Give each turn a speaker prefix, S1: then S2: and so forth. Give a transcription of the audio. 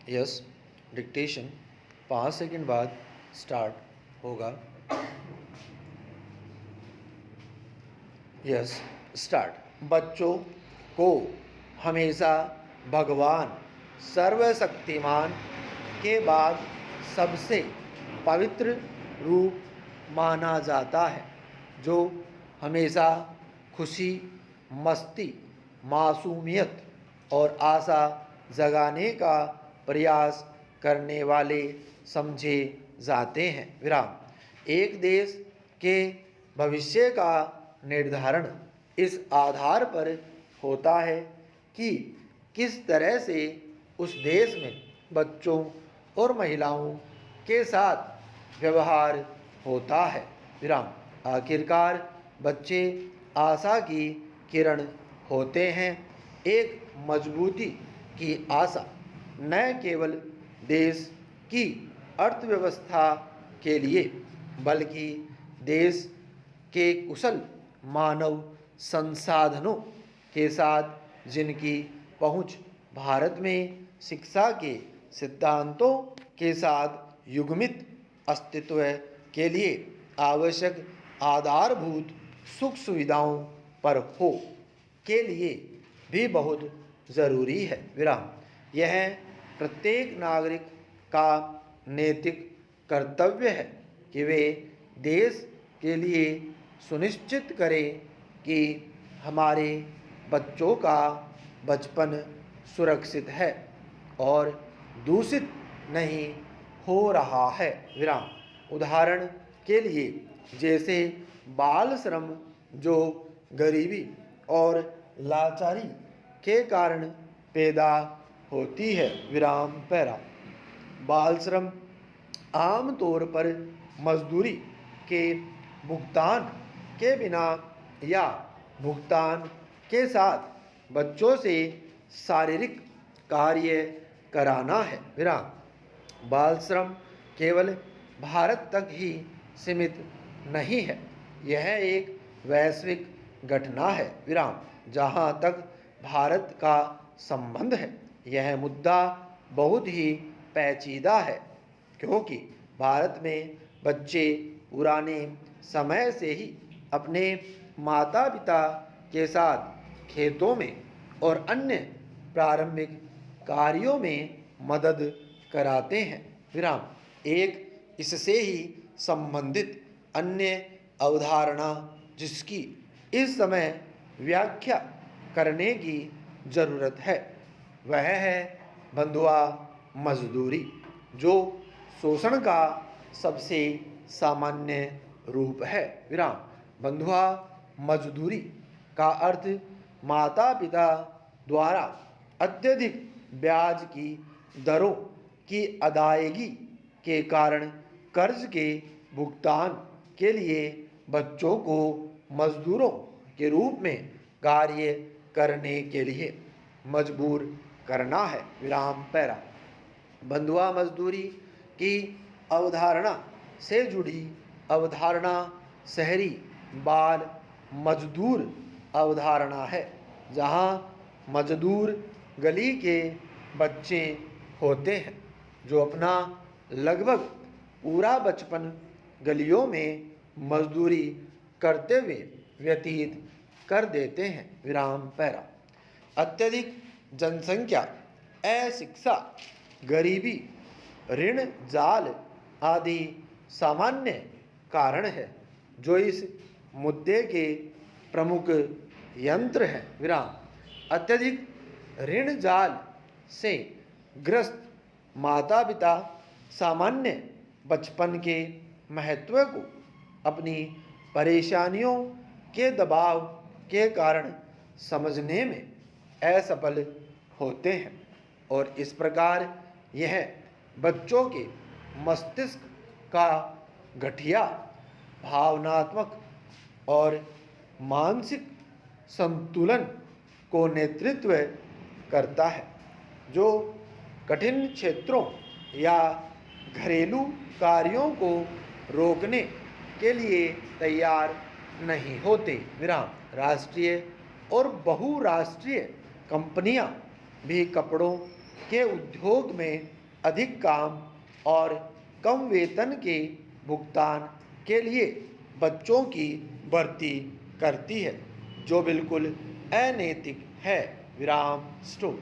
S1: Yes, dictation 5 second बाद start होगा। Yes, start. बच्चों को हमेशा भगवान सर्वशक्तिमान के बाद सबसे पवित्र रूप माना जाता है, जो हमेशा खुशी, मस्ती, मासूमियत और आशा जगाने का प्रयास करने वाले समझे जाते हैं। विराम। एक देश के भविष्य का निर्धारण इस आधार पर होता है कि किस तरह से उस देश में बच्चों और महिलाओं के साथ व्यवहार होता है। विराम। आखिरकार बच्चे आशा की किरण होते हैं, एक मजबूती की आशा न केवल देश की अर्थव्यवस्था के लिए बल्कि देश के कुशल मानव संसाधनों के साथ जिनकी पहुंच भारत में शिक्षा के सिद्धांतों के साथ युग्मित अस्तित्व के लिए आवश्यक आधारभूत सुख सुविधाओं पर हो के लिए भी बहुत ज़रूरी है। विराम। यह प्रत्येक नागरिक का नैतिक कर्तव्य है कि वे देश के लिए सुनिश्चित करें कि हमारे बच्चों का बचपन सुरक्षित है और दूषित नहीं हो रहा है। विराम। उदाहरण के लिए जैसे बाल श्रम, जो गरीबी और लाचारी के कारण पैदा होती है। विराम पैरा। बाल श्रम आमतौर पर मजदूरी के भुगतान के बिना या भुगतान के साथ बच्चों से शारीरिक कार्य कराना है। विराम। बाल श्रम केवल भारत तक ही सीमित नहीं है, यह एक वैश्विक घटना है। विराम। जहाँ तक भारत का संबंध है, यह मुद्दा बहुत ही पेचीदा है, क्योंकि भारत में बच्चे पुराने समय से ही अपने माता पिता के साथ खेतों में और अन्य प्रारंभिक कार्यों में मदद कराते हैं। विराम। एक इससे ही संबंधित अन्य अवधारणा जिसकी इस समय व्याख्या करने की ज़रूरत है, वह है बंधुआ मजदूरी, जो शोषण का सबसे सामान्य रूप है। विराम। बंधुआ मजदूरी का अर्थ माता पिता द्वारा अत्यधिक ब्याज की दरों की अदायगी के कारण कर्ज के भुगतान के लिए बच्चों को मजदूरों के रूप में कार्य करने के लिए मजबूर करना है। विराम पैरा। बंधुआ मजदूरी की अवधारणा से जुड़ी अवधारणा शहरी बाल मजदूर अवधारणा है, जहाँ मजदूर गली के बच्चे होते हैं जो अपना लगभग पूरा बचपन गलियों में मजदूरी करते हुए व्यतीत कर देते हैं। विराम पैरा। अत्यधिक जनसंख्या, अशिक्षा, गरीबी, ऋण जाल आदि सामान्य कारण है जो इस मुद्दे के प्रमुख यंत्र हैं। विराम। अत्यधिक ऋण जाल से ग्रस्त माता पिता सामान्य बचपन के महत्व को अपनी परेशानियों के दबाव के कारण समझने में असफल होते हैं और इस प्रकार यह बच्चों के मस्तिष्क का गठिया भावनात्मक और मानसिक संतुलन को नेतृत्व करता है, जो कठिन क्षेत्रों या घरेलू कार्यों को रोकने के लिए तैयार नहीं होते। विराम। राष्ट्रीय और बहुराष्ट्रीय कंपनियां भी कपड़ों के उद्योग में अधिक काम और कम वेतन के भुगतान के लिए बच्चों की भर्ती करती है, जो बिल्कुल अनैतिक है। विराम स्टॉप।